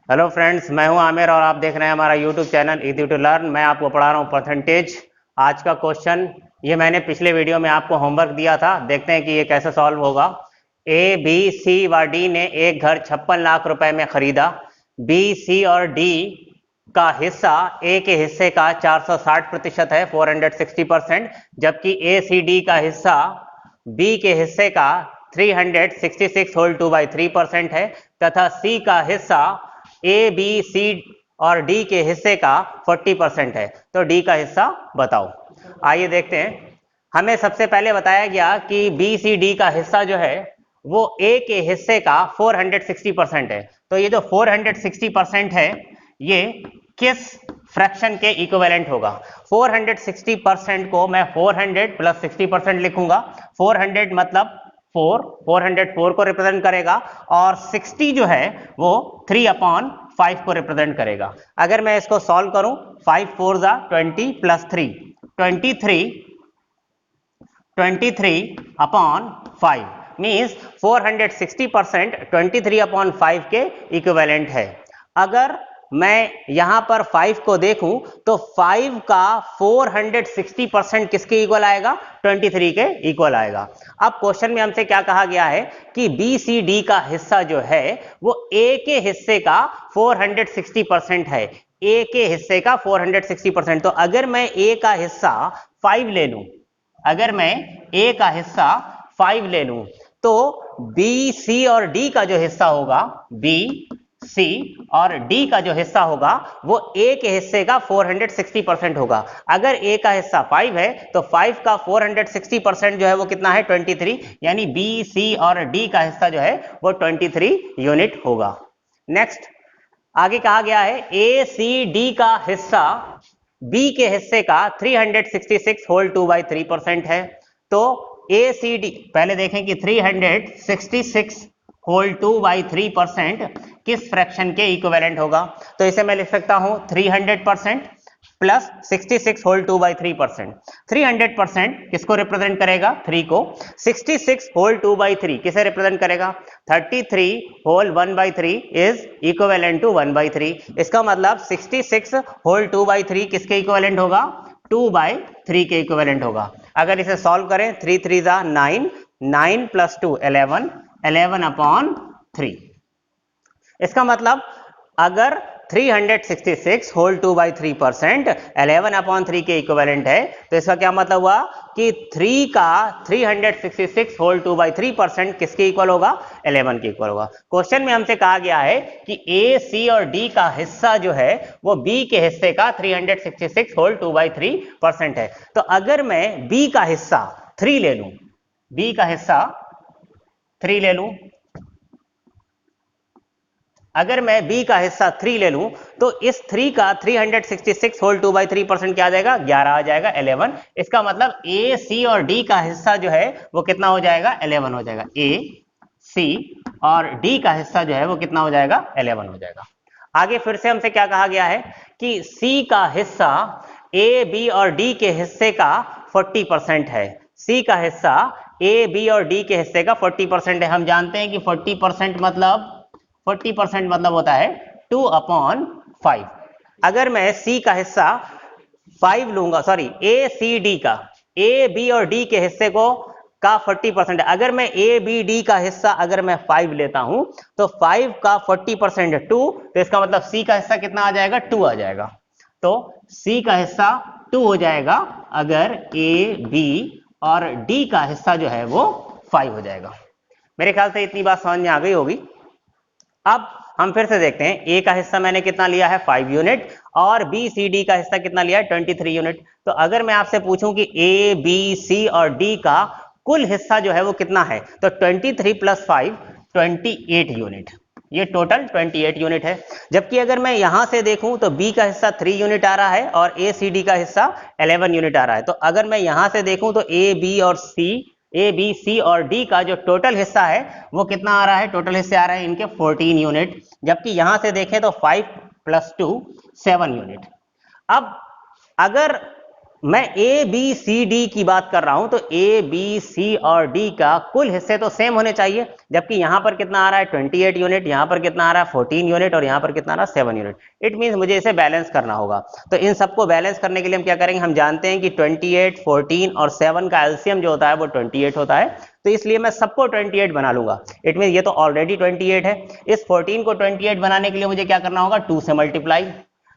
Hello friends, मैं हूं आमिर और आप देख रहे हैं हमारा YouTube channel easy to learn. मैं आपको पढ़ा रहा हूं परसेंटेज। आज का क्वेश्चन ये मैंने पिछले वीडियो में आपको होमवर्क दिया था, देखते हैं कि ये कैसे सॉल्व होगा। ए, बी, सी व डी ने एक घर 56 लाख रुपए में खरीदा। बी, सी और डी का हिस्सा ए के हिस्से का 460% है, 460%, जबकि ए सी डी का हिस्सा बी के हिस्से का 366 होल 2/3% है, तथा सी का हिस्सा ए, बी, सी और डी के हिस्से का 40% है। तो डी का हिस्सा बताओ। आइए देखते हैं। हमें सबसे पहले बताया गया कि बी, सी, डी का हिस्सा जो है वो ए के हिस्से का 460% है। तो ये जो 460% है ये किस फ्रैक्शन के इक्विवेलेंट होगा? 460% को मैं 400 प्लस 60% लिखूंगा। 400 मतलब 404 को रिप्रेजेंट करेगा और 60 जो है वो 3/5 को रिप्रेजेंट करेगा। अगर मैं इसको सॉल्व करूं, 5 4 जा 20 प्लस 3 23/5 मीन्स 460% 23/5 के इक्विवेलेंट है। अगर मैं यहां पर 5 को देखूं तो 5 का 460% किसके इक्वल आएगा? 23 के इक्वल आएगा। अब क्वेश्चन में हमसे क्या कहा गया है कि बी सी डी का हिस्सा जो है वो ए के हिस्से का 460% है। ए के हिस्से का 460%। तो अगर मैं ए का हिस्सा 5 ले लूं, अगर मैं ए का हिस्सा 5 ले लूं तो बी, सी और डी का जो हिस्सा होगा, बी, सी और डी का जो हिस्सा होगा वो ए के हिस्से का 460% होगा। अगर ए का हिस्सा 5 है तो 5 का 460% जो है वो कितना है? 23। यानी बी, सी और डी का हिस्सा जो है वो 23 यूनिट होगा। नेक्स्ट आगे कहा गया है ए सी डी का हिस्सा बी के हिस्से का 366 होल 2/3% है। तो ए सी डी पहले देखें कि 366 होल 2/3% किस फ्रैक्शन के इक्विवेलेंट होगा? तो इसे मैं लिख सकता हूं 300% प्लस 66 होल 2/3%। 300% किसको रिप्रेजेंट करेगा? 3 को। 66 होल 2/3 किसे रिप्रेजेंट करेगा? 33 होल 1/3 इज इक्विवेलेंट टू 1/3। इसका मतलब 66 होल 2/3 किसके इक्विवेलेंट होगा? 2/3 के इक्विवेलेंट होगा। अगर इसे सॉल्व करें, 3 3 जा 9, 9 प्लस 2 11, 11/3। इसका मतलब अगर 366 होल 2/3% 11/3 के इक्विवेलेंट है तो इसका क्या मतलब हुआ कि 3 का 366 होल 2/3% किसके इक्वल होगा? 11 के इक्वल होगा। क्वेश्चन में हमसे कहा गया है कि ए, सी और डी का हिस्सा जो है वो बी के हिस्से का 366 होल 2/3% है। तो अगर मैं बी का हिस्सा 3 ले लूं, बी का हिस्सा 3 ले लूं, अगर मैं b का हिस्सा 3 ले लूं तो इस 3 का 366 होल 2/3% क्या आ जाएगा? 11 आ जाएगा, 11। इसका मतलब a, c और d का हिस्सा जो है वो कितना हो जाएगा? 11 हो जाएगा। a, c और d का हिस्सा जो है वो कितना हो जाएगा? 11 हो जाएगा। आगे फिर से हमसे क्या कहा गया है कि c का हिस्सा a, b और d के हिस्से का 40% है। c का हिस्सा a, b और d के हिस्से का 40% है। हम जानते हैं कि 40% मतलब 40% मतलब होता है 2/5। अगर मैं C का हिस्सा 5 लूंगा, सॉरी ए सी डी का, ए बी और डी के हिस्से को का 40% है। अगर मैं ए बी डी का हिस्सा अगर मैं 5 लेता हूं तो 5 का 40% 2, तो इसका मतलब सी का हिस्सा कितना आ जाएगा? 2 आ जाएगा। तो सी का हिस्सा 2 हो जाएगा अगर ए, बी और डी का हिस्सा जो है वो 5 हो जाएगा। मेरे ख्याल से इतनी बात समझ में आ गई होगी। अब हम फिर से देखते हैं, ए का हिस्सा मैंने कितना लिया है? 5 यूनिट और बी सी डी का हिस्सा कितना लिया है? 23 यूनिट। तो अगर मैं आपसे पूछूं कि ए, बी, सी और डी का कुल हिस्सा जो है वो कितना है, तो 23 प्लस 5 28 यूनिट। ये टोटल 28 यूनिट है। जबकि अगर मैं यहां से देखूं तो बी का हिस्सा 3 यूनिट आ रहा है और ए सी डी का हिस्सा 11 यूनिट आ रहा है। तो अगर मैं यहां से देखूं तो ए, बी और सी, ए, बी, सी और डी का जो टोटल हिस्सा है वो कितना आ रहा है? टोटल हिस्से आ रहे हैं इनके 14 यूनिट। जबकि यहां से देखें तो 5 प्लस 2 7 यूनिट। अब अगर मैं ए बी सी डी की बात कर रहा हूं, तो ए बी सी और डी का कुल हिस्से तो सेम होने चाहिए, जबकि यहां पर कितना आ रहा है 28 यूनिट, यहां पर कितना आ रहा है 14 यूनिट और यहां पर कितना आ रहा है 7 यूनिट। इट मींस मुझे इसे बैलेंस करना होगा। तो इन सबको बैलेंस करने के लिए हम क्या करेंगे, हम जानते हैं कि 28, 14 और 7 का एलसीएम जो होता है वो 28 होता है, तो इसलिए मैं सबको 28 बना लूंगा। इट मींस ये तो ऑलरेडी 28 है, इस 14 को 28 बनाने के लिए मुझे क्या करना होगा, 2 से मल्टीप्लाई।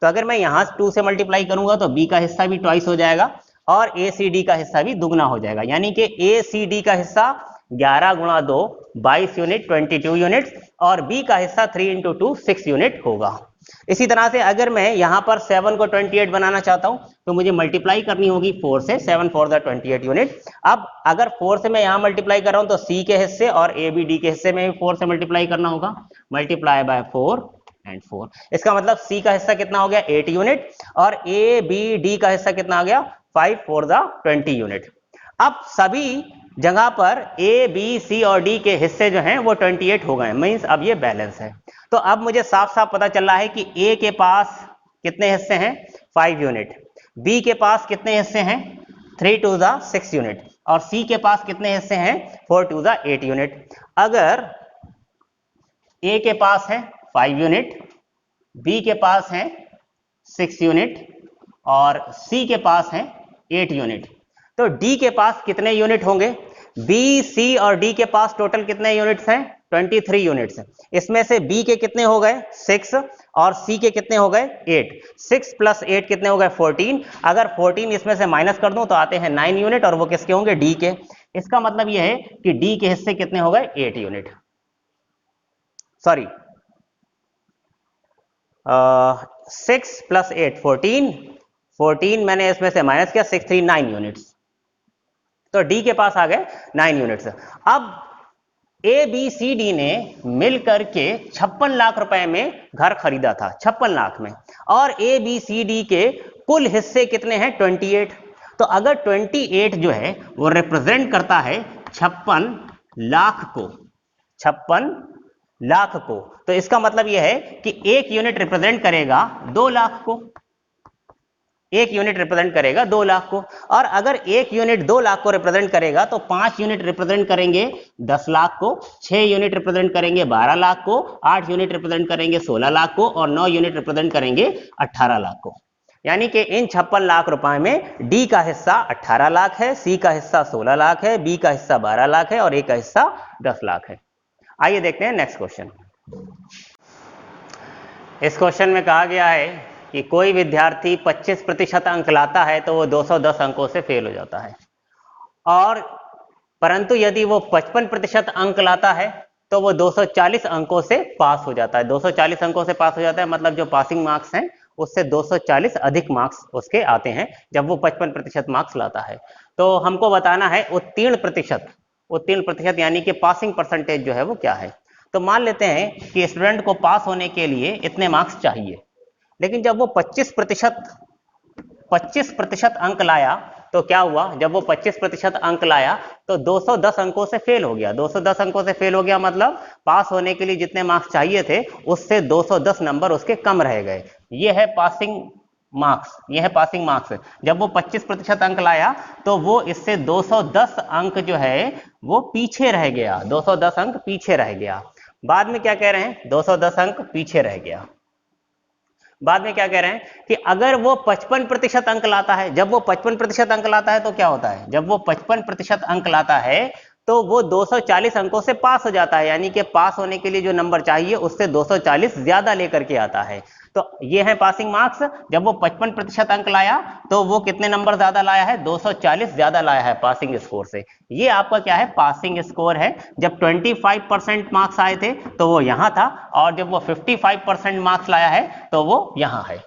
तो अगर मैं यहां 2 से मल्टीप्लाई करूंगा तो बी का हिस्सा भी ट्वाइस हो जाएगा और ए सी डी का हिस्सा भी दुगना हो जाएगा, यानी कि ए सी डी का हिस्सा 11 गुणा 2 22 यूनिट 22 यूनिट और बी का हिस्सा 3 इंटू 2 6 यूनिट होगा। इसी तरह से अगर मैं यहां पर 7 को 28 बनाना चाहता हूं तो मुझे मल्टीप्लाई करनी होगी 4 से, 7 4 द 28 यूनिट। अब अगर 4 से मैं यहां मल्टीप्लाई कर रहा हूं तो सी के हिस्से और ए बी डी के हिस्से में भी 4 से मल्टीप्लाई करना होगा, मल्टीप्लाई बाय 4 एंड 4। इसका मतलब सी का हिस्सा कितना हो गया 8 यूनिट और ए बी डी का हिस्सा कितना आ गया 5 4 द 20 यूनिट। अब सभी जगह पर ए बी सी और डी के हिस्से जो हैं वो 28 हो गए, मींस अब ये बैलेंस है। तो अब मुझे साफ साफ पता चल रहा है कि ए के पास कितने हिस्से हैं 5 यूनिट, बी के पास कितने हिस्से हैं 3 2 द 6 यूनिट और सी के पास कितने हिस्से हैं 4 2 द 8 यूनिट। अगर ए के पास है 5 यूनिट, बी के पास है 6 यूनिट और सी के पास है 8 यूनिट, तो डी के पास कितने यूनिट होंगे, बी सी और डी के पास टोटल कितने यूनिट्स हैं 23 यूनिट्स। इसमें से बी के कितने हो गए 6 और सी के कितने हो गए 8, 6 प्लस 8 कितने हो गए 14। अगर 14 इसमें से माइनस कर दूं तो आते हैं 9 यूनिट और वो किसके होंगे डी के। इसका मतलब यह है कि डी के हिस्से कितने हो गए 8 यूनिट, सॉरी 6 प्लस 8 14, 14 मैंने इसमें से माइनस किया 6 3 9 यूनिट्स, तो डी के पास आ गए 9 यूनिट्स। अब ए बी सी डी ने मिलकर के 56 लाख रुपए में घर खरीदा था, 56 लाख में, और ए बी सी डी के कुल हिस्से कितने हैं 28। तो अगर 28 जो है वो रिप्रेजेंट करता है 56 लाख को, 56 लाख को, तो इसका मतलब यह है कि एक यूनिट रिप्रेजेंट करेगा 2 लाख को, एक यूनिट रिप्रेजेंट करेगा 2 लाख को। और अगर एक यूनिट 2 लाख को रिप्रेजेंट करेगा तो 5 यूनिट रिप्रेजेंट करेंगे 10 लाख को, 6 यूनिट रिप्रेजेंट करेंगे 12 लाख को, 8 यूनिट रिप्रेजेंट करेंगे 16 लाख को और 9 यूनिट रिप्रेजेंट करेंगे 18 लाख को। यानी कि इन 56 लाख रुपए में डी का हिस्सा 18 लाख है, सी का हिस्सा 16 लाख है, बी का हिस्सा 12 लाख है और ए का हिस्सा 10 लाख है। आइए देखते हैं नेक्स्ट क्वेश्चन। इस क्वेश्चन में कहा गया है कि कोई विद्यार्थी 25% अंक लाता है तो वो 210 अंकों से फेल हो जाता है, और परंतु यदि वो 55% अंक लाता है तो वो 240 अंकों से पास हो जाता है। 240 अंकों से पास हो जाता है मतलब जो पासिंग मार्क्स हैं उससे 240 अधिक मार्क्स उसके आते हैं जब वो 55% मार्क्स लाता है। तो हमको बताना है उत्तीर्ण प्रतिशत यानी कि पासिंग परसेंटेज जो है वो क्या है। तो मान लेते हैं कि स्टूडेंट को पास होने के लिए इतने मार्क्स चाहिए, लेकिन जब वो 25% अंक लाया तो क्या हुआ, जब वो 25% अंक लाया तो 210 अंकों से फेल हो गया। 210 अंकों से फेल हो गया मतलब पास होने के लिए जितने मार्क्स चाहिए थे उससे 210 नंबर उसके कम रह गए। ये है पासिंग मार्क्स, ये है पासिंग मार्क्स। जब वो 25% अंक लाया तो वो इससे 210 अंक जो है वो पीछे रह गया, 210 अंक पीछे रह गया। बाद में क्या कह रहे हैं, 210 अंक पीछे रह गया। बाद में क्या कह रहे हैं कि अगर वो 55% अंक लाता है, जब वो 55% अंक लाता है तो क्या होता है, जब वो 55% अंक लाता है तो वो 240 अंकों से पास हो जाता है, यानी कि पास होने के लिए जो नंबर चाहिए उससे 240 ज्यादा लेकर के आता है। तो ये है पासिंग मार्क्स। जब वो 55% अंक लाया तो वो कितने नंबर ज्यादा लाया है, 240 ज्यादा लाया है पासिंग स्कोर से। ये आपका क्या है, पासिंग स्कोर है। जब 25% मार्क्स आए थे तो वो यहां था, और जब वो 55% मार्क्स लाया है तो वो यहां है।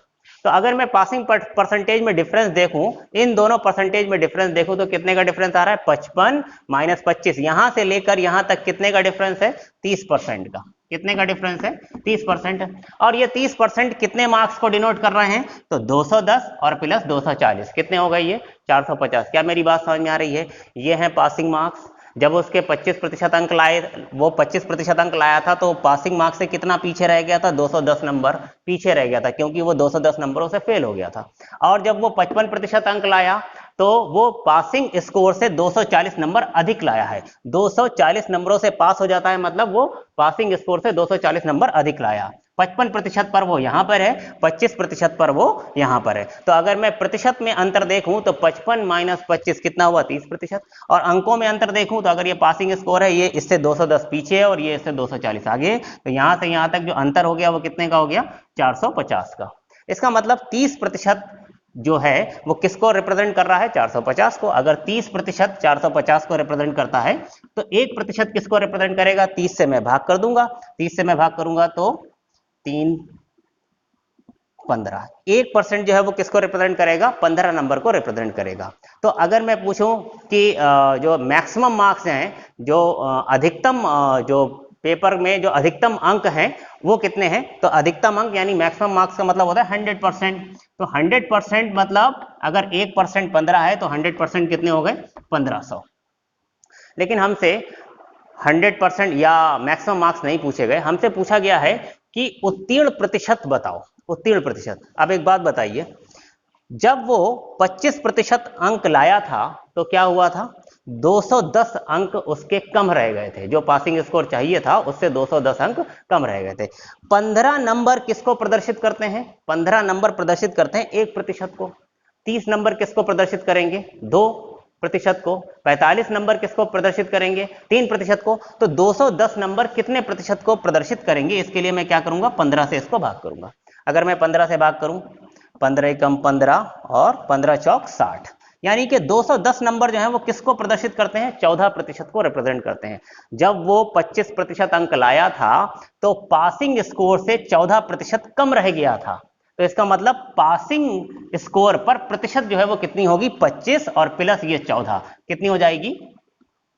तो अगर मैं पासिंग परसेंटेज में डिफरेंस देखूं, इन दोनों परसेंटेज में डिफरेंस देखूं तो कितने का डिफरेंस आ रहा है, 55 माइनस 25, यहां से लेकर यहां तक कितने का डिफरेंस है, 30% का। कितने का डिफरेंस है, 30%। और ये 30% कितने मार्क्स को डिनोट कर रहे हैं, तो 210 और प्लस 240 कितने हो गए, ये 450। क्या मेरी बात समझ में आ रही है, ये है पासिंग मार्क्स। जब उसके 25% अंक लाए, वो 25% अंक लाया था, तो पासिंग मार्क्स से कितना पीछे रह गया था? 210 नंबर पीछे रह गया था, क्योंकि वो 210 नंबरों से फेल हो गया था। और जब वो 55% अंक लाया तो वो पासिंग स्कोर से 240 नंबर अधिक लाया है। 240 नंबरों से पास हो जाता है, मतलब वो पासिंग स्कोर से 240 नंबर अधिक लाया। 55% पर वो यहां पर है, 25% पर वो यहां पर है। तो अगर मैं प्रतिशत में अंतर देखूं तो 55 माइनस 25 कितना हुआ? 30%। और अंकों में अंतर देखूं तो अगर ये पासिंग स्कोर है, ये इससे 210 पीछे है और ये इससे 240 आगे, तो यहां से यहां तक जो अंतर हो गया वो कितने का हो गया? 450 का। इसका मतलब 30% जो है वो किसको रिप्रेजेंट कर रहा है? 450 को। अगर 30% 450 को रिप्रेजेंट करता है तो 1% किसको रिप्रेजेंट करेगा? 30 से मैं भाग कर दूंगा, 30 से मैं भाग करूंगा तो 3 15। 1% जो है वो किसको रिप्रेजेंट करेगा? 15 नंबर को रिप्रेजेंट करेगा। तो अगर मैं पूछूं कि जो मैक्सिमम मार्क्स हैं, जो अधिकतम जो पेपर में जो अधिकतम अंक हैं वो कितने हैं? तो अधिकतम अंक यानी मैक्सिमम मार्क्स का मतलब होता है 100%। तो 100% मतलब अगर 1% 15 है तो 100% कितने हो गए? 1500। लेकिन हमसे 100% या मैक्सिमम मार्क्स नहीं पूछे गए, हमसे पूछा गया है कि उत्तीर्ण प्रतिशत बताओ। उत्तीर्ण प्रतिशत। अब एक बात बताइए, जब वो 25% अंक लाया था तो क्या हुआ था? 210 अंक उसके कम रह गए थे। जो पासिंग स्कोर चाहिए था उससे 210 अंक कम रह गए थे। 15 नंबर किसको प्रदर्शित करते हैं? 15 नंबर प्रदर्शित करते हैं 1% को। 30 नंबर किसको प्रदर्शित करेंगे? 2% को। 45 नंबर किसको प्रदर्शित करेंगे? 3% को। तो 210 नंबर कितने प्रतिशत को प्रदर्शित करेंगे? इसके लिए मैं क्या करूंगा? 15 से इसको भाग करूंगा। अगर मैं 15 से भाग करूं, 15 कम 15 और 15 चौक 60, यानी कि 210 नंबर जो है वो किसको प्रदर्शित करते हैं? 14% को रिप्रेजेंट करते हैं। जब वो 25% अंक लाया था तो पासिंग स्कोर से 14% कम रह गया था। तो इसका मतलब पासिंग स्कोर पर प्रतिशत जो है वो कितनी होगी? 25 और प्लस ये 14 कितनी हो जाएगी?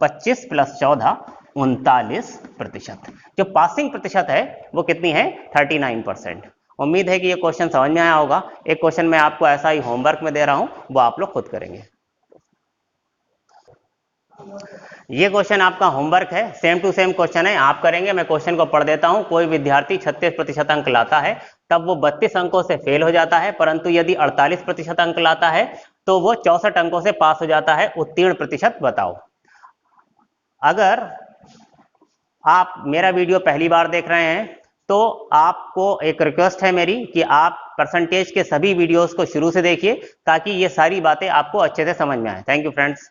25 प्लस 14 39%। जो पासिंग प्रतिशत है वो कितनी है? 39%। उम्मीद है कि ये क्वेश्चन समझ में आया होगा। एक क्वेश्चन मैं आपको ऐसा ही होमवर्क में दे रहा हूं, वो आप लोग खुद करेंगे। ये क्वेश्चन आपका होमवर्क है, सेम टू सेम क्वेश्चन है, आप करेंगे। मैं क्वेश्चन को पढ़ देता हूं। कोई विद्यार्थी 36% अंक लाता है तब वो 32 अंकों से फेल हो जाता है, परंतु यदि 48% अंक लाता है तो वो 64 अंकों से पास हो जाता है। उत्तीर्ण प्रतिशत बताओ। अगर आप मेरा वीडियो पहली बार देख रहे हैं तो आपको एक रिक्वेस्ट है मेरी कि आप परसेंटेज के सभी वीडियोस को शुरू से देखिए ताकि ये सारी बातें आपको अच्छे से समझ में आए। Thank you friends.